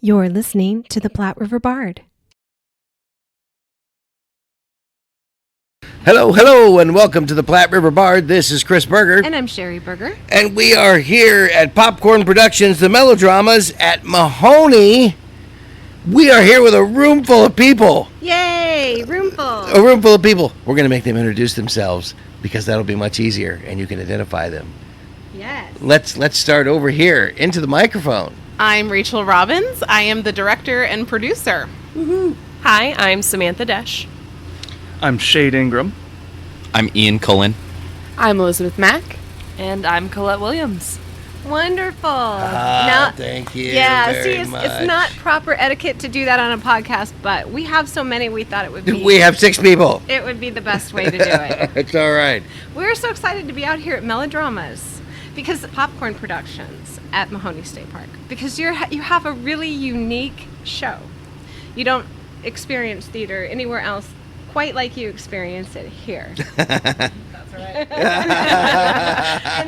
You're listening to the Platte River Bard. Hello, and welcome to the Platte River Bard. This is Chris Berger. And I'm Sherry Berger. And we are here at Popcorn Productions, the Melodramas at Mahoney. We are here with a room full of people. Yay, room full. A room full of people. We're going to make them introduce themselves because that'll be much easier and you can identify them. Yes. Let's start over here into the microphone. I'm Rachel Robbins. I am the director and producer. Woohoo. Hi, I'm Samantha Desh. I'm Shade Ingram. I'm Cullin. I'm Elizabeth Maack. And I'm Collette Williams. Wonderful. Thank you. Yeah, very see, much. it's not proper etiquette to do that on a podcast, but we have so many, we thought it would be. We have 6 people. It would be the best way to do it. It's all right. We're so excited to be out here at Melodramas because Popcorn Productions at Mahoney State Park, because you have a really unique show. You don't experience theater anywhere else quite like you experience it here. That's right.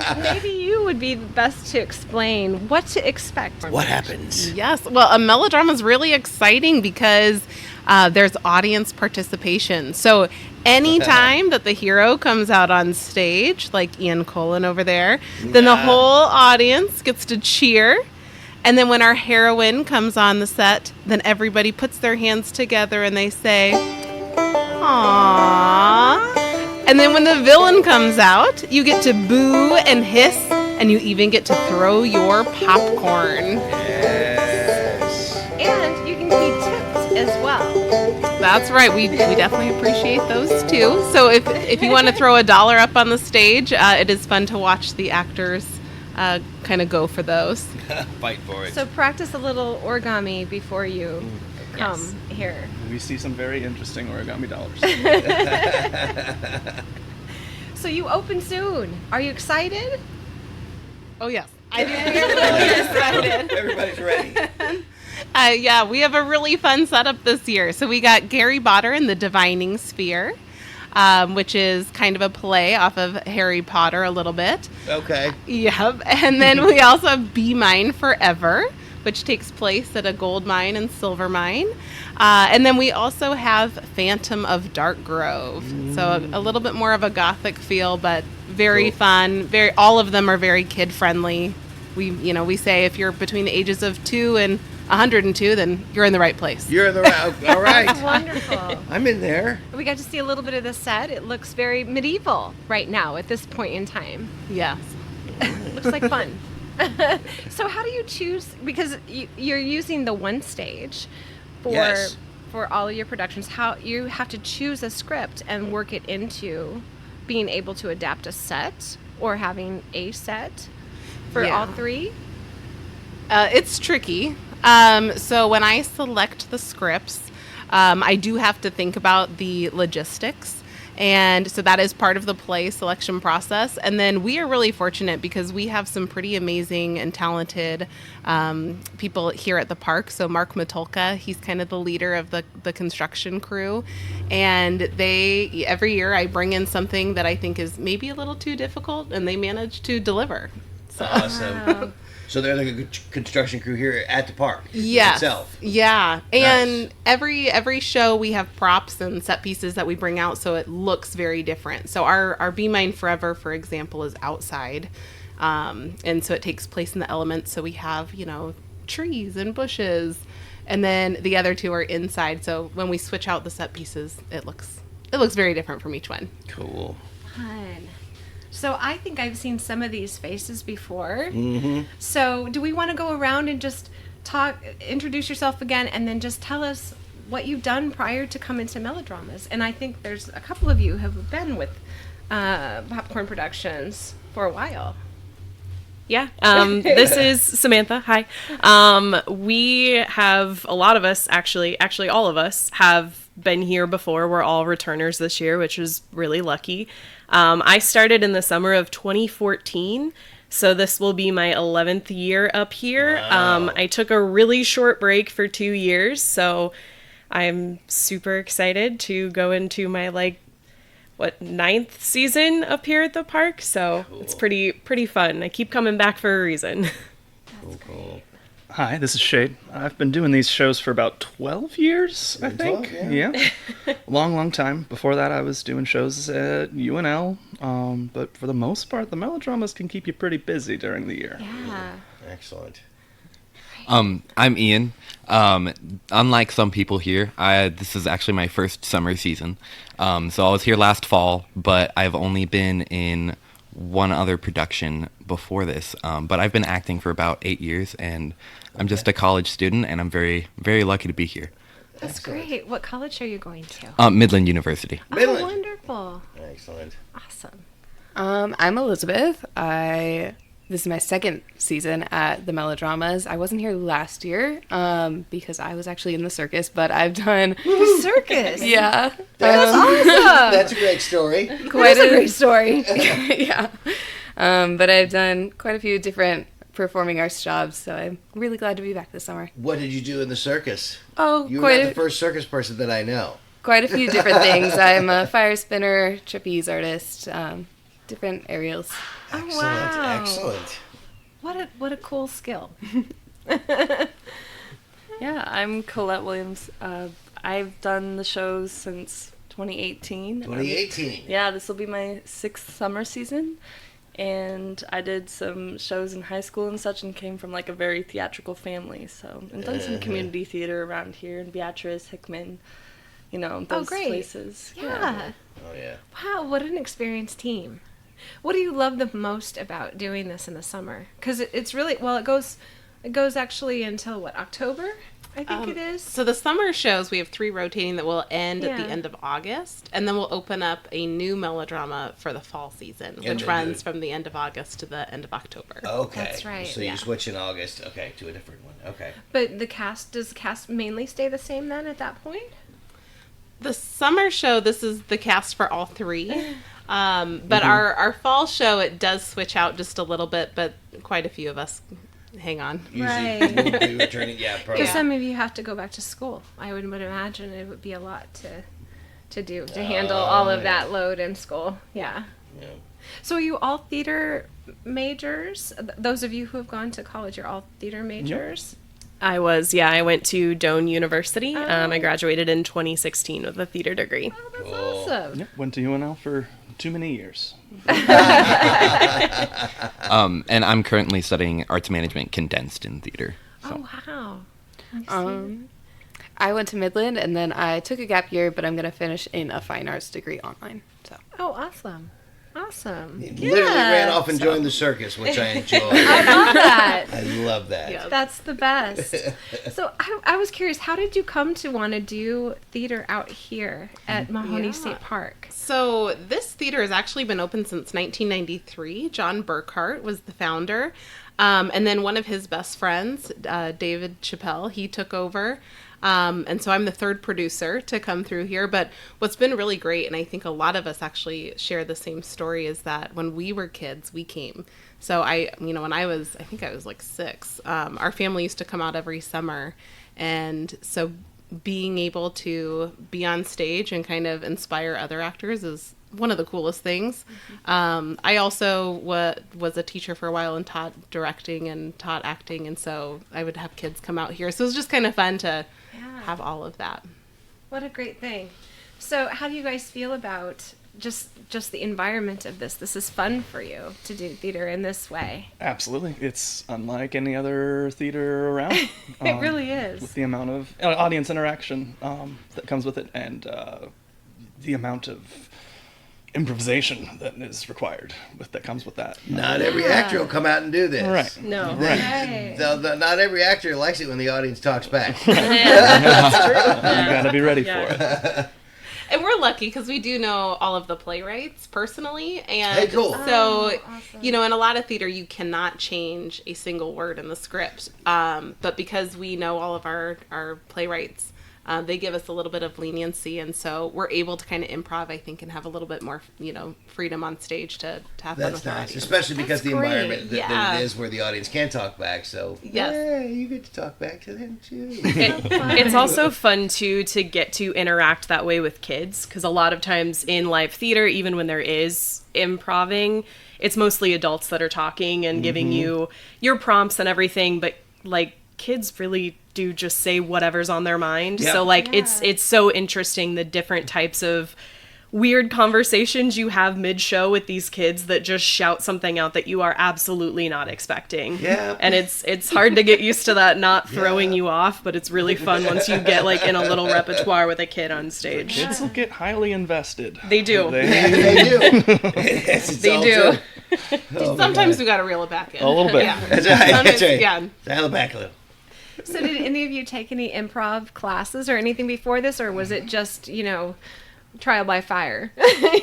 And maybe you would be the best to explain what to expect. What happens? Yes. Well, a melodrama is really exciting because there's audience participation. So anytime that the hero comes out on stage, like Cullin over there, then the whole audience gets to cheer. And then when our heroine comes on the set, then everybody puts their hands together and they say, "Aww." And then when the villain comes out, you get to boo and hiss, and you even get to throw your popcorn. Yes. And you can be tipped as well. That's right. We definitely appreciate those too. So if you want to throw $1 up on the stage, it is fun to watch the actors kind of go for those. Fight for it. So practice a little origami before you come here. We see some very interesting origami dollars. So you open soon. Are you excited? Oh, yes. I think we're really excited. Everybody's ready. Yeah, we have a really fun setup this year. So we got Gary Potter in the Divining Sphere, which is kind of a play off of Harry Potter a little bit. Okay. Yep. And then we also have Be Mine Forever, which takes place at a gold mine and silver mine. And then we also have Phantom of Darkgrove. So a little bit more of a gothic feel, but very fun. All of them are very kid friendly. We say if you're between the ages of 2 and 102, then you're in the right place. You're in the right. All right. That's wonderful. I'm in there. We got to see a little bit of the set. It looks very medieval right now at this point in time. Yes. Looks like fun. So how do you choose, because you're using the one stage for all of your productions, how you have to choose a script and work it into being able to adapt a set or having a set for all 3? It's tricky. So when I select the scripts, I do have to think about the logistics. And so that is part of the play selection process. And then we are really fortunate because we have some pretty amazing and talented people here at the park. So Mark Matulka, he's kind of the leader of the construction crew. And every year I bring in something that I think is maybe a little too difficult, and they manage to deliver. So. Awesome. Wow. So they're like a construction crew here at the park itself. Yeah. And Nice. every show we have props and set pieces that we bring out so it looks very different. So our Be Mine Forever, for example, is outside. And so it takes place in the elements. So we have, trees and bushes. And then the other 2 are inside. So when we switch out the set pieces, it looks very different from each one. Cool. Fun. So I think I've seen some of these faces before. Mm-hmm. So do we want to go around and just introduce yourself again, and then just tell us what you've done prior to coming to Melodramas? And I think there's a couple of you who have been with Popcorn Productions for a while. Yeah, this is Samantha. Hi. A lot of us, actually all of us, have been here before. We're all returners this year, which is really lucky. I started in the summer of 2014, so this will be my 11th year up here. Wow. I took a really short break for 2 years, so I'm super excited to go into my 9th season up here at the park, so cool. It's pretty fun. I keep coming back for a reason. Cool. Hi, this is Shade. I've been doing these shows for about 12 years, I think. 12, yeah. Long time. Before that, I was doing shows at UNL. But for the most part, the melodramas can keep you pretty busy during the year. Yeah. Excellent. I'm Ian. Unlike some people here, this is actually my first summer season. So I was here last fall, but I've only been in one other production before this. But I've been acting for about 8 years, and I'm just a college student, and I'm very, very lucky to be here. That's great. What college are you going to? Midland University. Midland. Oh, wonderful. Excellent. Awesome. I'm Elizabeth. This is my second season at the Melodramas. I wasn't here last year because I was actually in the circus, but I've done The circus. yeah, That's a great story. quite That's a great story. yeah. But I've done quite a few different performing arts jobs, so I'm really glad to be back this summer. What did you do in the circus? Oh, You were not the first circus person that I know. quite a few different things. I'm a fire spinner, trapeze artist, different aerials. Excellent. wow. Excellent. What a cool skill. Yeah, I'm Collette Williams. I've done the shows since 2018. 2018. Yeah, this will be my 6th summer season. And I did some shows in high school and such and came from like a very theatrical family. So I've done some community theater around here in Beatrice, Hickman, those great. places. Yeah. Oh, yeah. Wow, what an experienced team. What do you love the most about doing this in the summer? Because it's really, well, it goes actually until what, October? I think it is. So the summer shows, we have 3 rotating that will end at the Yeah. end of August, and then we'll open up a new melodrama for the fall season, Yeah, which they runs do. from the end of August to the end of October. Okay. That's right, So yeah. you switch in August, to a different one. Okay. But does the cast mainly stay the same then at that point? The summer show, this is the cast for all 3. But our fall show, it does switch out just a little bit, but quite a few of us hang on. Usually Right. we'll be returning, probably. Because some of you have to go back to school. I would imagine it would be a lot to do, to handle all of that load in school. Yeah. Yeah. So are you all theater majors? Those of you who have gone to college are all theater majors? I went to Doane University. I graduated in 2016 with a theater degree. Oh, that's Cool. awesome. Yep, went to UNL for too many years. And I'm currently studying arts management condensed in theater. So. Oh, wow. I went to Midland, and then I took a gap year, but I'm going to finish in a fine arts degree online. So Oh, awesome. Awesome. He literally ran off and joined the circus, which I enjoy. I love that. I love that. Yeah. That's the best. So I was curious, how did you come to want to do theater out here at Mahoney State Park? So this theater has actually been open since 1993. John Burkhart was the founder. And then one of his best friends, David Chapelle, he took over. And so I'm the 3rd producer to come through here. But what's been really great, and I think a lot of us actually share the same story, is that when we were kids, we came. So when I think I was like 6, our family used to come out every summer. And so being able to be on stage and kind of inspire other actors is one of the coolest things. I also was a teacher for a while and taught directing and taught acting. And so I would have kids come out here. So it was just kind of fun to have all of that. What a great thing. So how do you guys feel about just the environment of this? This is fun for you to do theater in this way. Absolutely. It's unlike any other theater around. It really is. With the amount of audience interaction that comes with it, and the amount of improvisation that is required that comes with that. Not every actor will come out and do this. Right. No. Right. Not every actor likes it when the audience talks back. You got to be ready for it. And we're lucky because we do know all of the playwrights personally. And Hey, cool. so, awesome. in a lot of theater, you cannot change a single word in the script. But because we know all of our playwrights, they give us a little bit of leniency. And so we're able to kind of improv, I think, and have a little bit more, freedom on stage to have fun That's with our nice, audience. especially because That's the great. environment that Yeah. it is where the audience can talk back. So Yes. yeah, you get to talk back to them too. It's also fun too to get to interact that way with kids, because a lot of times in live theater, even when there is improving, it's mostly adults that are talking and giving you your prompts and everything, but like kids really do just say whatever's on their mind. Yeah. So like it's so interesting, the different types of weird conversations you have mid-show with these kids that just shout something out that you are absolutely not expecting. Yeah. And it's hard to get used to that not throwing you off, but it's really fun once you get like in a little repertoire with a kid on stage. Kids will get highly invested. They do. They do. It's They all do. true. Sometimes we got to reel it back in. A little bit. Yeah. That's right. Sometimes- That's right. Yeah. Dial it back a little. So did any of you take any improv classes or anything before this, or was it just, trial by fire?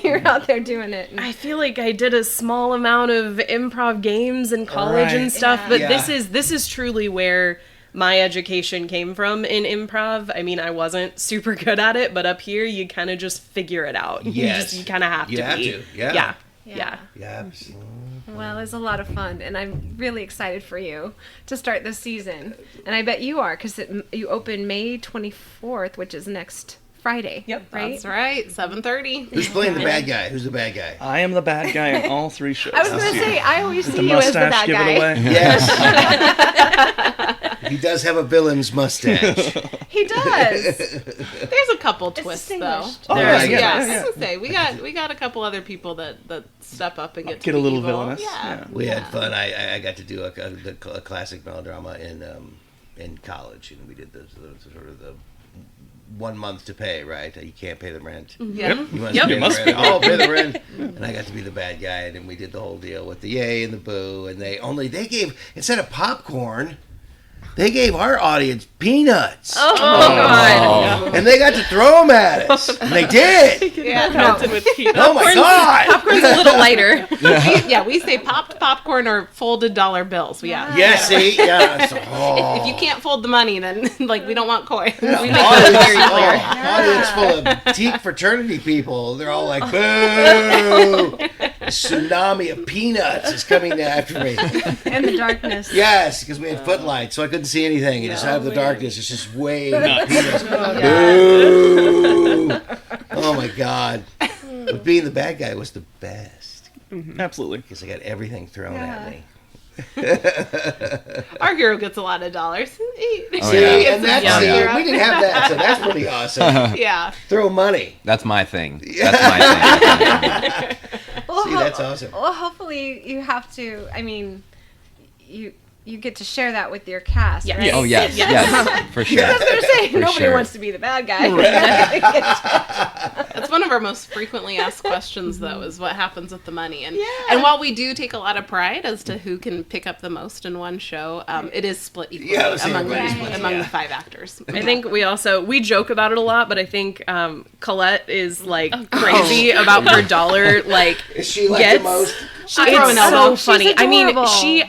You're out there doing it. I feel like I did a small amount of improv games in college Right. and stuff, but Yeah. this is truly where my education came from in improv. I mean, I wasn't super good at it, but up here you kind of just figure it out. Yes. You kind of have You to have be. to, yeah. Yeah. Yeah. Yeah, absolutely. Well, it's a lot of fun, and I'm really excited for you to start this season. And I bet you are, because you open May 24th, which is next Friday. Yep, right? That's right. 7:30. Who's playing the bad guy? Who's the bad guy? I am the bad guy in all 3 shows. I was this going to year. say, I always The see you as the mustache bad give guy. it away. Yes. He does have a villain's mustache. He does. There's a couple twists though. distinguished. Oh, There's, yeah, yeah, yeah. I was gonna say we got a couple other people that step up and get to Get a be little evil. villainous. Yeah. We had fun. I got to do a classic melodrama in college, and we did the sort of the 1 month to pay, right? You can't pay the rent. Yeah. You must Yep. pay You the must rent. pay. Oh, pay the rent. And I got to be the bad guy, and then we did the whole deal with the yay and the boo, and they gave, instead of popcorn, they gave our audience peanuts. Oh, God. And they got to throw them at us. And they did. Yeah. Melted with peanuts. Oh my God. Popcorn's a little lighter. We say popped popcorn or folded dollar bills. Yeah. Yeah, see? Yeah. So, If you can't fold the money, then like we don't want coins. Yeah, We make that very clear. audience full of teak fraternity people. They're all like, boo! A tsunami of peanuts is coming after me. In the darkness. Yes, because we had footlights, so I couldn't see anything. And just out of the darkness, it's just wave of peanuts. Boo! Oh my God. But being the bad guy was the best. Absolutely. Because I got everything thrown at me. Our hero gets a lot of dollars. Oh, See, yeah. and that's, Yeah. see, we didn't have that, so that's pretty awesome. Yeah. Throw money. That's my thing. That's my thing. Well, See, that's awesome. Well, hopefully you have to, you get to share that with your cast, Yes. right? Oh, yes. Yes. For sure. I was going to say, For nobody sure. wants to be the bad guy. That's one of our most frequently asked questions, though, is what happens with the money. And Yeah. and while we do take a lot of pride as to who can pick up the most in one show, it is split equally Yeah, I was saying among, everybody's the, split, among yeah. the 5 actors. I think we joke about it a lot, but I think Collette is like crazy about her dollar. Like, Is she like gets, the most? She'll throw an it's elbow. so funny. I mean, adorable.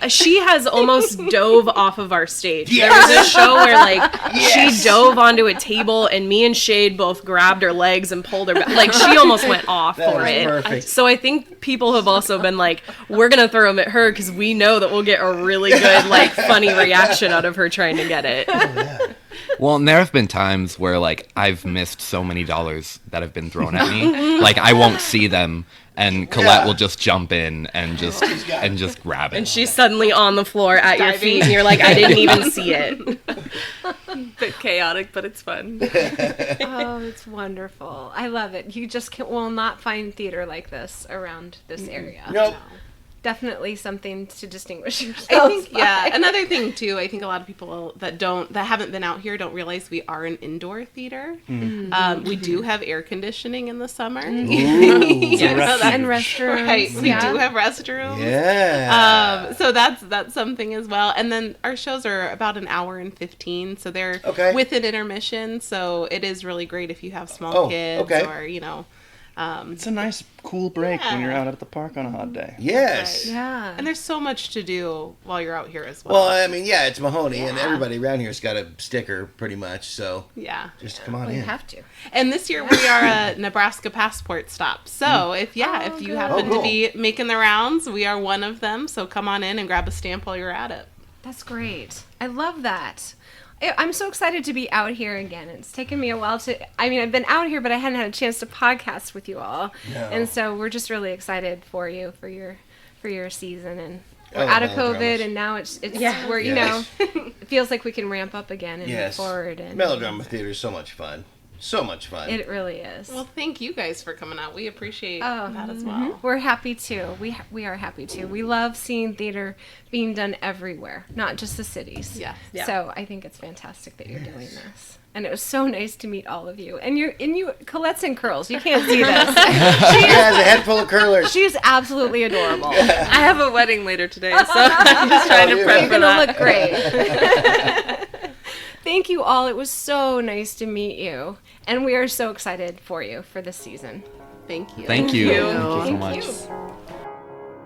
she has almost dove off of our stage. Yes. There was a show where like Yes. she dove onto a table and me and Shade both grabbed her legs and pulled her back. Like she almost went off That for is it. perfect. So I think people have also been like, we're gonna throw them at her because we know that we'll get a really good like funny reaction out of her trying to get it. Well, and there have been times where like I've missed so many dollars that have been thrown at me. Like I won't see them, and Collette will just jump in and just grab it. And she's suddenly on the floor at your Diving. feet, and you're like, I didn't even see it. Bit chaotic, but it's fun. Oh, it's wonderful. I love it. You just will not find theater like this around this area. Nope. Definitely something to distinguish yourselves I think, by. yeah. Another thing too, I think a lot of people that haven't been out here don't realize we are an indoor theater. We do have air conditioning in the summer. Yeah, And restrooms. Right, we yeah. do have restrooms. Yeah. So that's something as well. And then our shows are about an hour and 15, so they're Okay. with an intermission. So it is really great if you have small Oh, kids okay. or It's a nice, cool break when Yeah. you're out at the park on a hot day. Yes. Yeah. and there's so much to do while you're out here as well. Well, I mean, yeah, it's Mahoney, and everybody around here's got a sticker, pretty much. So yeah. just come on You in. have to. And this year we are a Nebraska passport stop. So if you good. happen Oh, cool. to be making the rounds, we are one of them. So come on in and grab a stamp while you're at it. That's great. I love that. I'm so excited to be out here again. It's taken me a while I've been out here, but I hadn't had a chance to podcast with you all. No. And so we're just really excited for you, for your season. And we're out of melodramas. COVID, and now it's we're Yes. it feels like we can ramp up again and Yes. move forward. And Melodrama theater is so much fun. So much fun. it really is. Well, thank you guys for coming out. We appreciate Oh, that as well. We're happy too. We are happy too. We love seeing theater being done everywhere, not just the cities. Yeah. So I think it's fantastic that you're doing this. And it was so nice to meet all of you. And you Colette's in curls. You can't see this. She has a head full of curlers. She's absolutely adorable. I have a wedding later today, so I'm just trying to prep You're for gonna that. look great. Thank you all. It was so nice to meet you. And we are so excited for you for this season. Thank you. Thank you. you. Thank you so Thank much. you.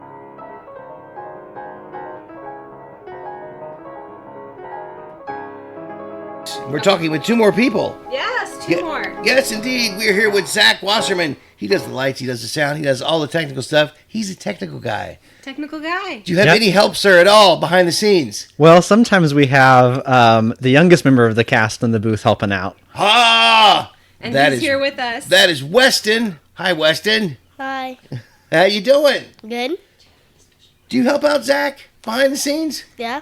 We're talking with two more people. Yes, two more. Yes, indeed. We're here with Zach Wasserman. He does the lights, he does the sound, he does all the technical stuff. He's a technical guy. Technical guy. Do you have Yep. any help, sir, at all behind the scenes? Well, sometimes we have the youngest member of the cast in the booth helping out. Ah! And That he's is- here with us. That is Weston. Hi, Weston. Hi. How you doing? Good? Do you help out Zach behind the scenes? Yeah?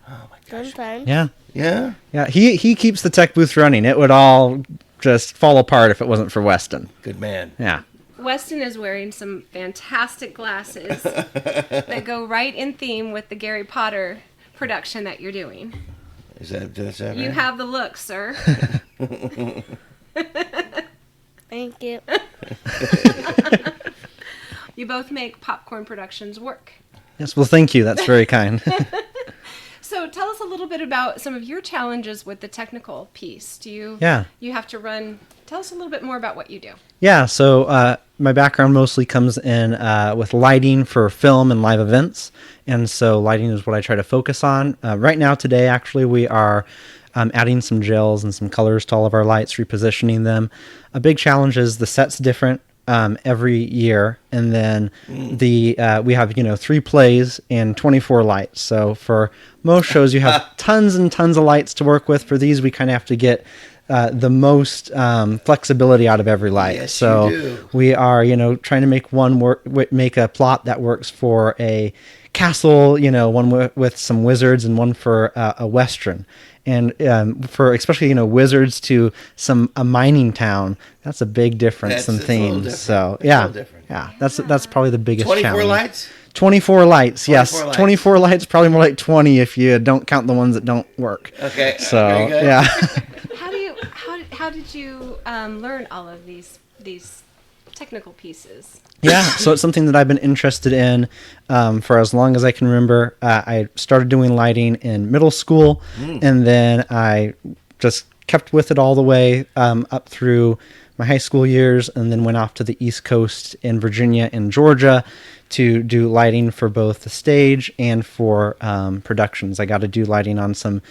Oh my gosh. Sometimes. Yeah. Yeah? Yeah. He keeps the tech booth running. It would all just fall apart if it wasn't for Weston. Good man. Yeah. Weston is wearing some fantastic glasses that go right in theme with the Gary Potter production that you're doing. Is that right? You have the look, sir. Thank you. You both make Popcorn Productions work. Yes. Well, thank you. That's very kind. So tell us a little bit about some of your challenges with the technical piece. Do you Yeah. you have to run, tell us a little bit more about what you do. Yeah, so my background mostly comes in with lighting for film and live events, and so lighting is what I try to focus on. Right now, today, actually, we are adding some gels and some colors to all of our lights, repositioning them. A big challenge is the set's different every year, and then we have 3 plays and 24 lights. So for most shows, you have tons and tons of lights to work with. For these, we kind of have to get the most flexibility out of every light. Yes, so you do. we are, trying to make make a plot that works for a castle, one with some wizards and one for a western. And for especially wizards to a mining town, that's a big difference in It's a little themes. different. So It's a yeah, little different. yeah, that's probably the biggest 24 challenge. lights? 24 lights, yes. 24 lights. 24 lights, probably more like 20 if you don't count the ones that don't work. Okay. So very good. yeah. How did you learn all of these technical pieces? Yeah, so it's something that I've been interested in for as long as I can remember. I started doing lighting in middle school, and then I just kept with it all the way up through my high school years, and then went off to the East Coast in Virginia and Georgia to do lighting for both the stage and for productions. I got to do lighting on some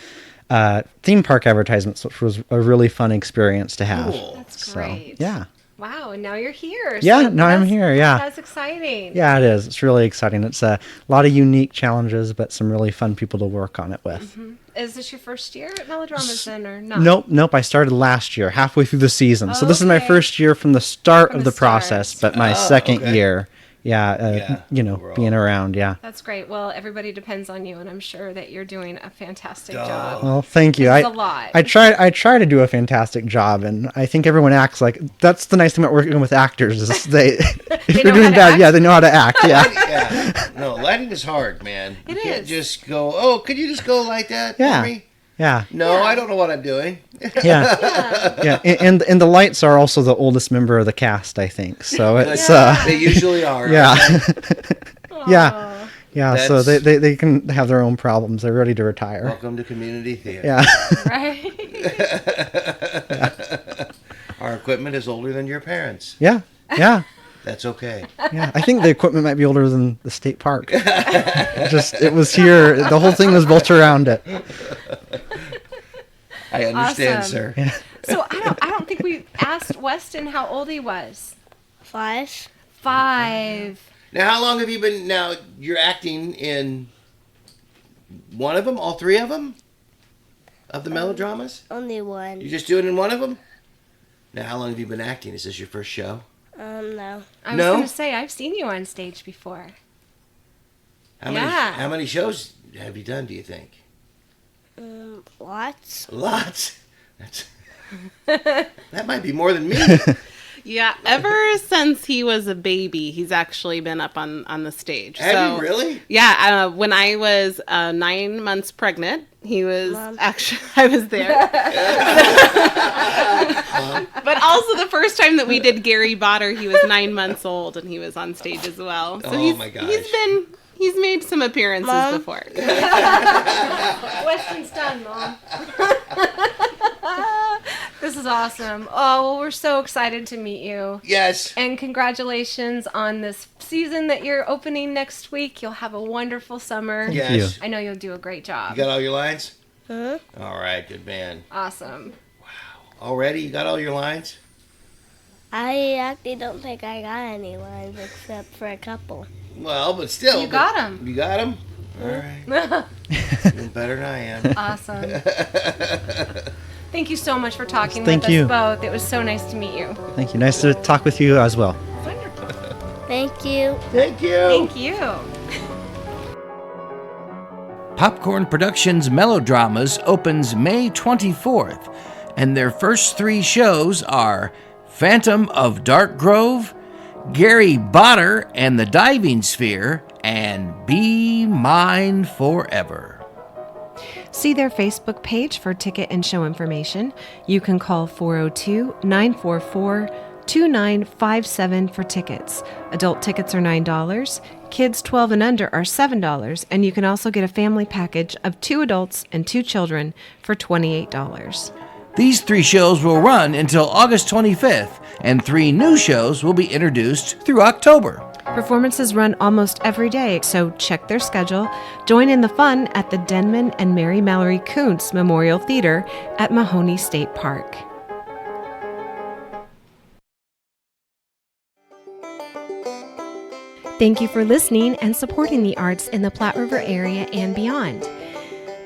theme park advertisements, which was a really fun experience to have. Cool. That's great. Yeah. Wow, and now you're here. Yeah, so now I'm that's- here, yeah. That's exciting. Yeah, it is. It's really exciting. It's a lot of unique challenges, but some really fun people to work on it with. Is this your first year at Melodramas then, or not? Nope. I started last year, halfway through the season. So this is my Okay. first year from the start From of the the process, start. but my second okay. year. Yeah, Being around. Yeah. That's great. Well, everybody depends on you, and I'm sure that you're doing a fantastic job. Well, thank you. This is a lot. I try to do a fantastic job, and I think everyone acts like that's the nice thing about working with actors is they if They you're know how doing to bad, act. yeah, they know how to act. Yeah. Yeah. No, lighting is hard, man. It You can't is. just go, oh, could you just go like that Yeah. for me? Yeah. No, I don't know what I'm doing. Yeah. Yeah. And the lights are also the oldest member of the cast, I think. So it's They usually are. yeah. Aw. Yeah. Yeah, so That's- they can have their own problems. They're ready to retire. Welcome to community theater. Yeah. Right? Our equipment is older than your parents. Yeah. Yeah. That's okay. Yeah. I think the equipment might be older than the state park. It was here. The whole thing was built around it. I understand, Awesome. sir. Yeah. So I don't think we asked Weston how old he was. 5. 5. Now, how long have you been? Now, you're acting in one of them, all 3 of them, of the melodramas. Only 1. You're just doing in one of them. Now, how long have you been acting? Is this your first show? No. I was No? going to say, I've seen you on stage before. How many shows have you done, do you think? Lots. Lots. That might be more than me. Yeah, ever since he was a baby, he's actually been up on the stage. Have you really? Yeah, when I was 9 months pregnant, he was actually, I was there. But also the first time that we did Gary Botter, he was 9 months old and he was on stage as well. So my gosh. He's made some appearances before. Weston's done, Mom. This is awesome. Oh, well, we're so excited to meet you. Yes. And congratulations on this season that you're opening next week. You'll have a wonderful summer. Yes. I know you'll do a great job. You got all your lines? Huh? All right, good man. Awesome. Already? You got all your lines? I actually don't think I got any lines except for a couple. Well, but still. You got them. You got them? All right. Doing better than I am. Awesome. Thank you so much for talking Thank with you. us both. It was so nice to meet you. Thank you. Nice to talk with you as well. Thank you. Thank you. Thank you. Popcorn Productions Melodramas opens May 24th, and their first 3 shows are Phantom of Darkgrove, Gary Botter and the Diving Sphere, and Be Mine Forever. See their Facebook page for ticket and show information. You can call 402-944-2957 for tickets. Adult tickets are $9. Kids 12 and under are $7. And you can also get a family package of 2 adults and 2 children for $28. These 3 shows will run until August 25th, and 3 new shows will be introduced through October. Performances run almost every day, so check their schedule. Join in the fun at the Denman and Mary Mallory Kuntz Memorial Theater at Mahoney State Park. Thank you for listening and supporting the arts in the Platte River area and beyond.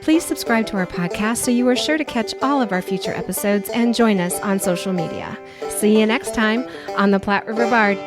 Please subscribe to our podcast so you are sure to catch all of our future episodes and join us on social media. See you next time on the Platte River Bard.